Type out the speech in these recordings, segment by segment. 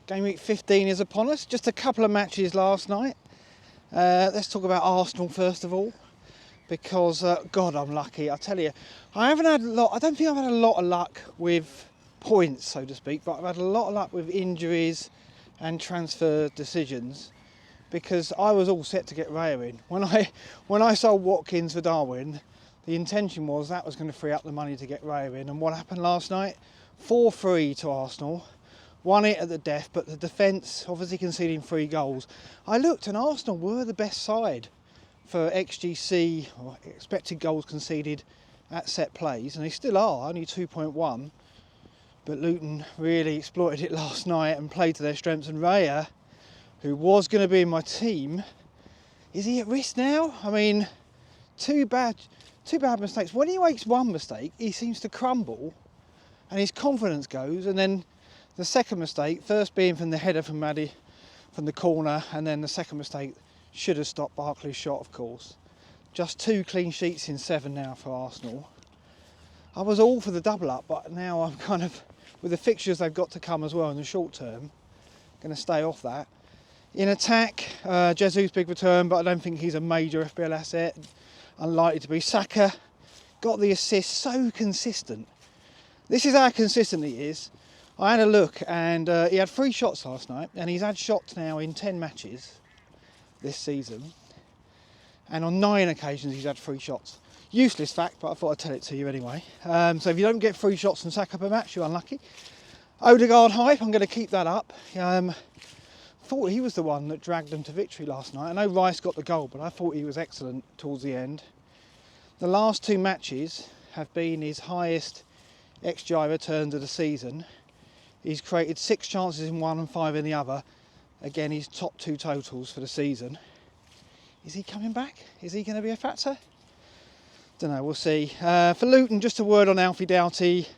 Game week 15 is upon us. Just a couple of matches last night. Let's talk about Arsenal first of all, because God, I'm lucky. I tell you, I haven't had a lot. I don't think I've had a lot of luck with points, so to speak, but I've had a lot of luck with injuries and transfer decisions, because I was all set to get Raya in. When I sold Watkins for Darwin, the intention was that was going to free up the money to get Raya in. And what happened last night? 4-3 to Arsenal. Won it at the death, but the defence obviously conceding 3 goals. I looked and Arsenal were the best side for XGC, or expected goals conceded at set plays, and they still are, only 2.1. But Luton really exploited it last night and played to their strengths. And Raya, who was going to be in my team, is he at risk now? I mean, two bad mistakes. When he makes one mistake, he seems to crumble and his confidence goes, and then the second mistake, first being from the header from Maddie from the corner, and then the second mistake should have stopped Barkley's shot, of course. Just 2 clean sheets in 7 now for Arsenal. I was all for the double up, but now I'm kind of, with the fixtures they've got to come as well in the short term, going to stay off that. In attack, Jesus' big return, but I don't think he's a major FPL asset. Unlikely to be. Saka got the assist, so consistent. This is how consistent he is. I had a look, and he had 3 shots last night, and he's had shots now in 10 matches this season, and on 9 occasions he's had 3 shots. Useless fact, but I thought I'd tell it to you anyway. So if you don't get 3 shots from Saka per match, you're unlucky. Odegaard hype, I'm going to keep that up. Thought he was the one that dragged them to victory last night. I know Rice got the goal, but I thought he was excellent towards the end. The last 2 matches have been his highest XGI returns of the season. He's created 6 chances in one and 5 in the other. Again, his top 2 totals for the season. Is he coming back? Is he going to be a factor? Don't know, we'll see. For Luton, just a word on Alfie Doughty.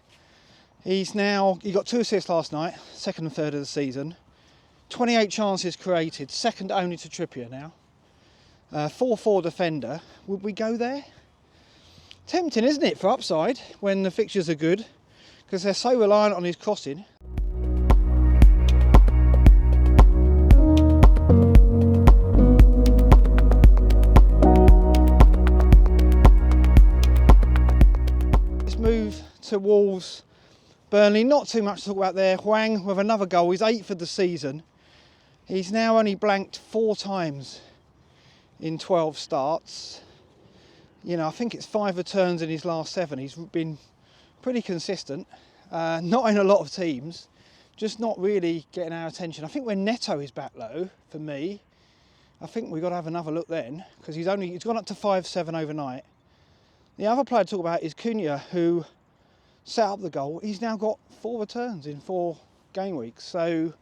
He got 2 assists last night, 2nd and 3rd of the season. 28 chances created, second only to Trippier now. 4-4 defender. Would we go there? Tempting, isn't it, for upside when the fixtures are good, because they're so reliant on his crossing. Let's move to Wolves, Burnley. Not too much to talk about there. Hwang with another goal. He's 8th for the season. He's now only blanked 4 times in 12 starts. You know, I think it's 5 returns in his last 7. He's been pretty consistent. Not in a lot of teams, just not really getting our attention. I think when Neto is back low, for me, I think we've got to have another look then, because he's gone up to 5-7 overnight. The other player to talk about is Cunha, who set up the goal. He's now got 4 returns in 4 game weeks, so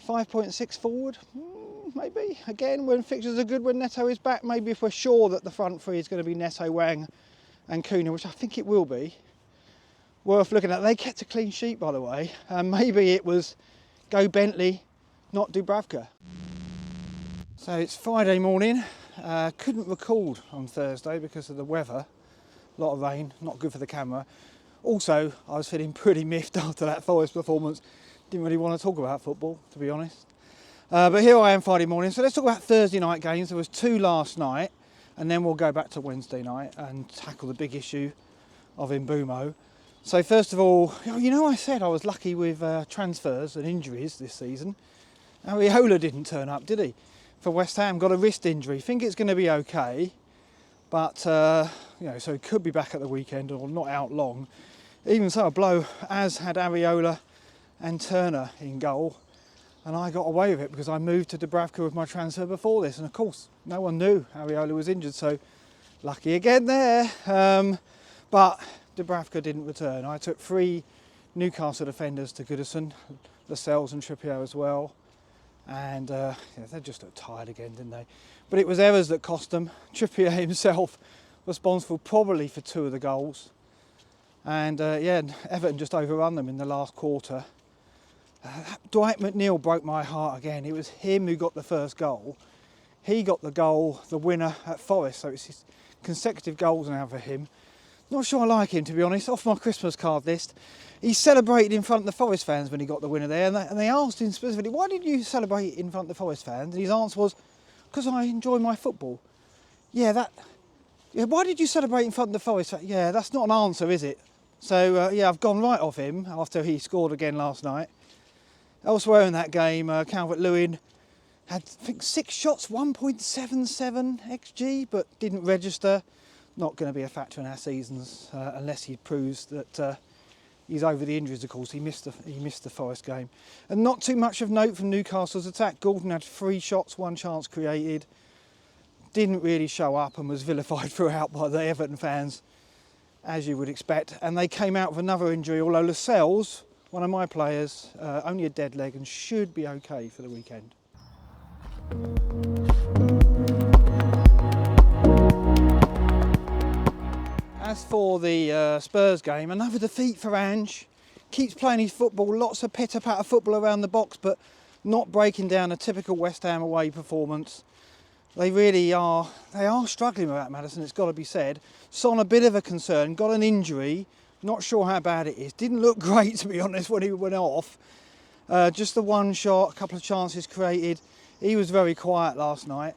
5.6 forward, maybe. Again, when fixtures are good, when Neto is back, maybe if we're sure that the front 3 is going to be Neto, Wang and Cunha, which I think it will be. Worth looking at. They kept a clean sheet, by the way. Maybe it was go Bentley, not Dubravka. So it's Friday morning. Couldn't record on Thursday because of the weather. A lot of rain, not good for the camera. Also, I was feeling pretty miffed after that Forest performance. Didn't really want to talk about football, to be honest. But here I am Friday morning. So let's talk about Thursday night games. There was 2 last night, and then we'll go back to Wednesday night and tackle the big issue of Mbeumo. So first of all, you know, I said I was lucky with transfers and injuries this season. Areola didn't turn up, did he? For West Ham, got a wrist injury. Think it's going to be okay, but you know, so he could be back at the weekend or not out long. Even so, a blow as had Areola and Turner in goal, and I got away with it because I moved to Dubravka with my transfer before this, and of course no one knew Areola was injured, so lucky again there. But Dubravka didn't return. I took 3 Newcastle defenders to Goodison, Lascelles and Trippier as well. and yeah, they just looked tired again, didn't they? But it was errors that cost them. Trippier himself responsible probably for 2 of the goals, and yeah, Everton just overrun them in the last quarter. Dwight McNeil broke my heart again. It was him who got the first goal. He got the goal, the winner at Forest, so it's his consecutive goals now for him. Not sure I like him, to be honest. Off my Christmas card list. He celebrated in front of the Forest fans when he got the winner there, and they asked him specifically, why did you celebrate in front of the Forest fans? And his answer was, because I enjoy my football. Yeah, why did you celebrate in front of the Forest fans? Yeah, that's not an answer, is it? So yeah, I've gone right off him after he scored again last night. Elsewhere in that game, Calvert-Lewin had, I think, 6 shots, 1.77 XG, but didn't register. Not going to be a factor in our seasons unless he proves that he's over the injuries. Of course, he missed the Forest game. And not too much of note from Newcastle's attack. Gordon had 3 shots, 1 chance created. Didn't really show up and was vilified throughout by the Everton fans, as you would expect. And they came out with another injury, although Lascelles, one of my players, only a dead leg and should be okay for the weekend. As for the Spurs game, another defeat for Ange. Keeps playing his football, lots of pitter-patter football around the box, but not breaking down a typical West Ham away performance. They really are, struggling with that, Maddison, it's got to be said. Son, a bit of a concern, got an injury, not sure how bad it is. Didn't look great, to be honest, when he went off. Just the 1 shot, a couple of chances created. He was very quiet last night.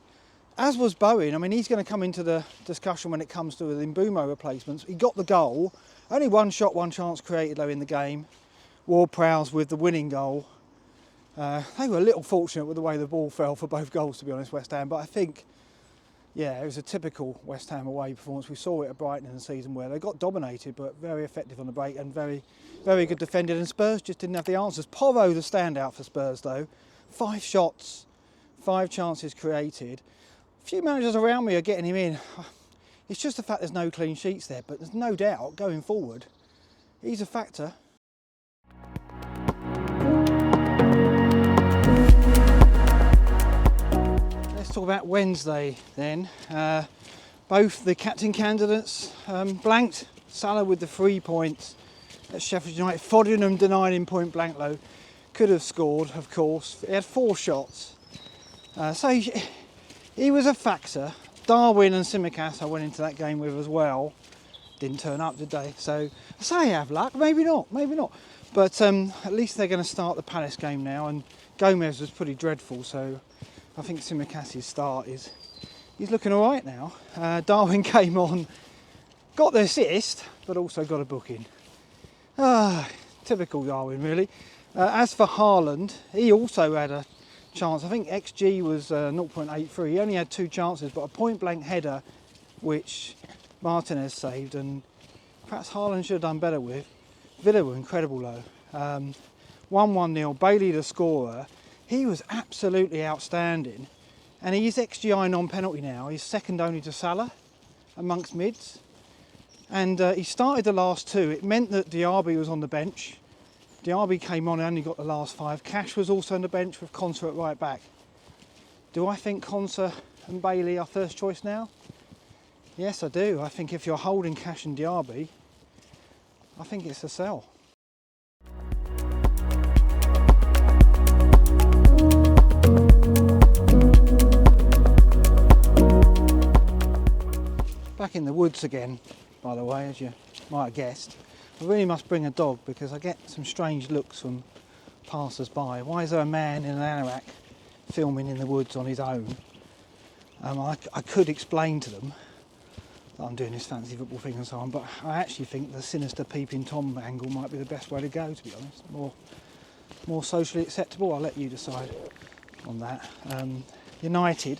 As was Bowen. I mean, he's going to come into the discussion when it comes to the Mbeumo replacements. He got the goal. Only 1 shot, 1 chance created though in the game. Ward-Prowse with the winning goal. They were a little fortunate with the way the ball fell for both goals, to be honest, West Ham. But I think, yeah, it was a typical West Ham away performance. We saw it at Brighton in the season where they got dominated, but very effective on the break and very, very good defended. And Spurs just didn't have the answers. Porro, the standout for Spurs though. 5 shots, 5 chances created. A few managers around me are getting him in. It's just the fact there's no clean sheets there, but there's no doubt going forward, he's a factor. Let's talk about Wednesday then. Both the captain candidates blanked. Salah with the 3 points at Sheffield United. Foderingham denied him point blank though. Could have scored, of course. He had 4 shots. So he was a factor. Darwin and Tsimikas I went into that game with as well. Didn't turn up, did they? So I say have luck, maybe not. But at least they're going to start the Palace game now, and Gomez was pretty dreadful, so I think Tsimikas' start he's looking all right now. Darwin came on, got the assist, but also got a booking. Typical Darwin, really. As for Haaland, he also had a chance. I think XG was 0.83. He only had 2 chances, but a point-blank header, which Martinez saved, and perhaps Haaland should have done better with. Villa were incredible though. 1-1-0. Bailey the scorer. He was absolutely outstanding, and he's XGI non-penalty now. He's second only to Salah amongst mids, and he started the last 2. It meant that Diaby was on the bench. Diaby came on and only got the last 5. Cash was also on the bench with Konsa at right back. Do I think Konsa and Bailey are first choice now? Yes, I do. I think if you're holding Cash and Diaby, I think it's a sell. Back in the woods again, by the way, as you might have guessed. I really must bring a dog because I get some strange looks from passers-by. Why is there a man in an anorak filming in the woods on his own? I could explain to them that I'm doing this fancy football thing and so on, but I actually think the sinister peeping Tom angle might be the best way to go, to be honest. More socially acceptable. I'll let you decide on that. United.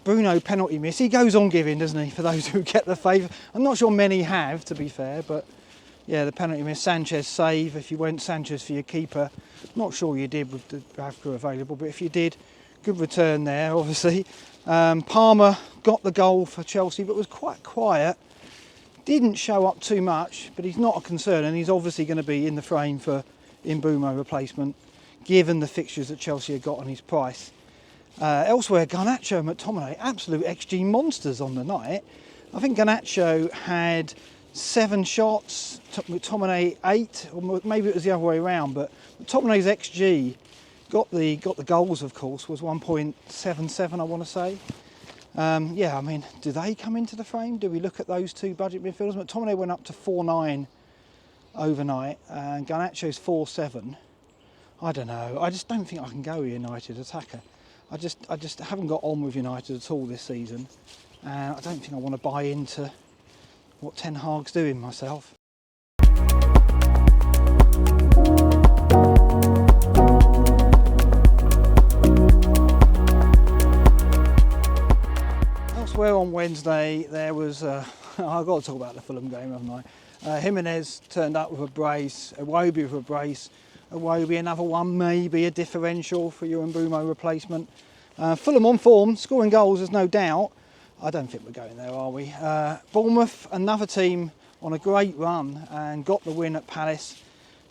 Bruno penalty miss. He goes on giving, doesn't he, for those who get the favour. I'm not sure many have, to be fair, but yeah, the penalty miss. Sanchez save. If you went Sanchez for your keeper, not sure you did with the Bravka available, but if you did, good return there, obviously. Palmer got the goal for Chelsea, but was quite quiet. Didn't show up too much, but he's not a concern, and he's obviously going to be in the frame for Mbeumo replacement. given the fixtures that Chelsea had got on his price. Elsewhere, Garnacho and McTominay, absolute XG monsters on the night. I think Garnacho had 7 shots, McTominay 8, or maybe it was the other way around, but McTominay's XG got the goals, of course, was 1.77, I want to say. Yeah, I mean, do they come into the frame? Do we look at those two budget midfielders? McTominay went up to 4.9 overnight, and Garnacho's 4.7. I don't know. I just don't think I can go with United attacker. I just haven't got on with United at all this season, and I don't think I want to buy into what Ten Hag's doing myself. Elsewhere on Wednesday, there was I've got to talk about the Fulham game, haven't I? Jimenez turned up with a brace, Iwobi with a brace. Iwobi another one, maybe a differential for your Mbeumo replacement. Fulham on form, scoring goals, there's no doubt. I don't think we're going there, are we? Bournemouth, another team on a great run and got the win at Palace.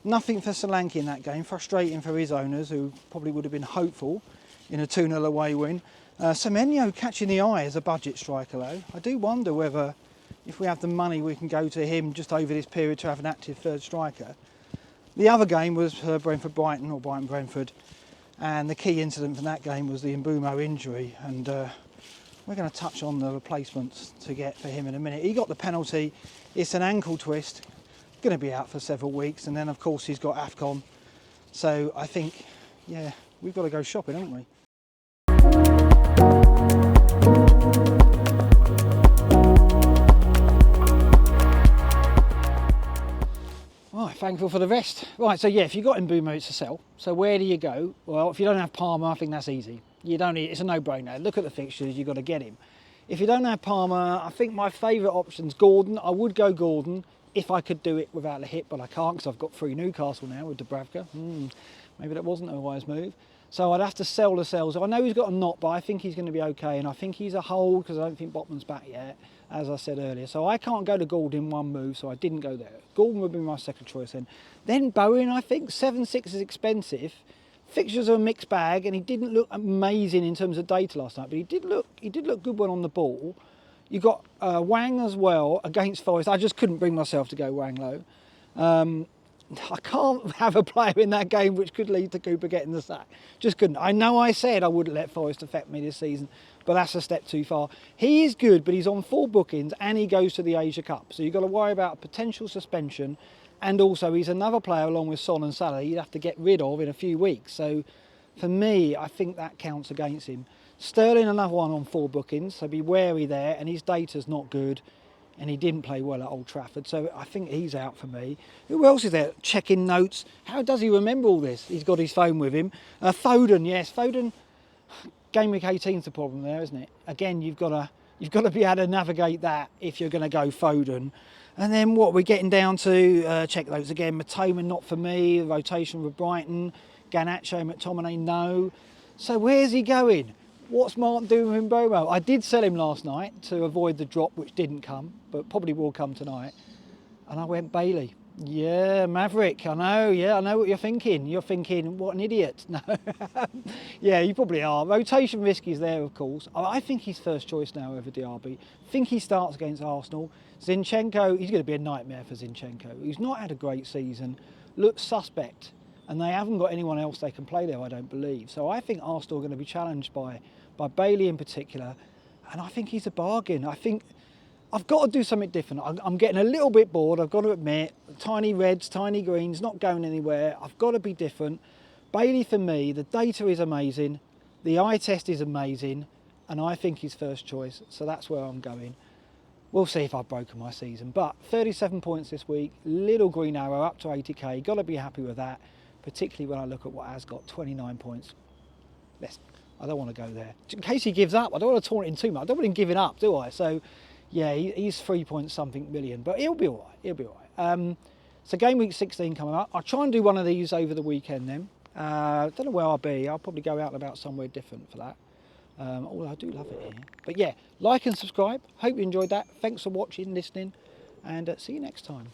Nothing for Solanke in that game, frustrating for his owners who probably would have been hopeful in a 2-0 away win. Semenyo catching the eye as a budget striker though. I do wonder whether if we have the money we can go to him just over this period to have an active third striker. The other game was Brentford-Brighton, or Brighton-Brentford, and the key incident from that game was the Mbeumo injury, and we're going to touch on the replacements to get for him in a minute. He got the penalty, it's an ankle twist, going to be out for several weeks, and then of course he's got AFCON, so I think, yeah, we've got to go shopping, haven't we? Thankful for the rest. Right, so yeah, if you've got Mbeumo, it's a sell. So where do you go? Well, if you don't have Palmer, I think that's easy. You don't need, it's a no-brainer. Look at the fixtures, you've got to get him. If you don't have Palmer, I think my favourite option's Gordon. I would go Gordon if I could do it without a hit, but I can't because I've got 3 Newcastle now with Dubravka. Maybe that wasn't a wise move. So I'd have to sell the sells. I know he's got a knot, but I think he's going to be okay, and I think he's a hold because I don't think Botman's back yet, as I said earlier. So I can't go to Gordon in one move, so I didn't go there. Gordon would be my second choice then. Then Bowen, I think 7.6 is expensive. Fixtures are a mixed bag, and he didn't look amazing in terms of data last night, but he did look good when on the ball. You got Wang as well against Forest. I just couldn't bring myself to go Wang low. I can't have a player in that game which could lead to Cooper getting the sack. Just couldn't. I know I said I wouldn't let Forest affect me this season, but that's a step too far. He is good, but he's on 4 bookings and he goes to the Asia Cup. So you've got to worry about potential suspension, and also he's another player along with Son and Salah you'd have to get rid of in a few weeks. So for me, I think that counts against him. Sterling, another one on 4 bookings, so be wary there, and his data's not good. And he didn't play well at Old Trafford, so I think he's out for me. Who else is there? Checking notes. How does he remember all this? He's got his phone with him. Foden, yes, Foden. Game week 18's the problem there, isn't it? Again, you've got to be able to navigate that if you're going to go Foden. And then what we're getting down to? Check those again. Matoma, not for me. Rotation with Brighton. Garnacho, McTominay, no. So where's he going? What's Mark doing with Mbeumo? I did sell him last night to avoid the drop, which didn't come, but probably will come tonight. And I went Bailey. Yeah, Maverick, I know, yeah, I know what you're thinking. You're thinking, what an idiot. No, yeah, you probably are. Rotation risk is there, of course. I think he's first choice now over Diaby. I think he starts against Arsenal. Zinchenko, he's going to be a nightmare for Zinchenko. He's not had a great season, looks suspect. And they haven't got anyone else they can play there, I don't believe. So I think Arsenal are going to be challenged by Bailey in particular. And I think he's a bargain. I think I've got to do something different. I'm getting a little bit bored, I've got to admit. Tiny reds, tiny greens, not going anywhere. I've got to be different. Bailey for me, the data is amazing. The eye test is amazing. And I think he's first choice. So that's where I'm going. We'll see if I've broken my season. But 37 points this week. Little green arrow up to 80k. Got to be happy with that. Particularly when I look at what has got 29 points. I don't want to go there. In case he gives up, I don't want to taunt him too much. I don't want him giving up, do I? So, yeah, he's 3 point something million, but he'll be all right. He'll be all right. So game week 16 coming up. I'll try and do one of these over the weekend then. I don't know where I'll be. I'll probably go out and about somewhere different for that. Although I do love it here. But yeah, like and subscribe. Hope you enjoyed that. Thanks for watching, listening, and see you next time.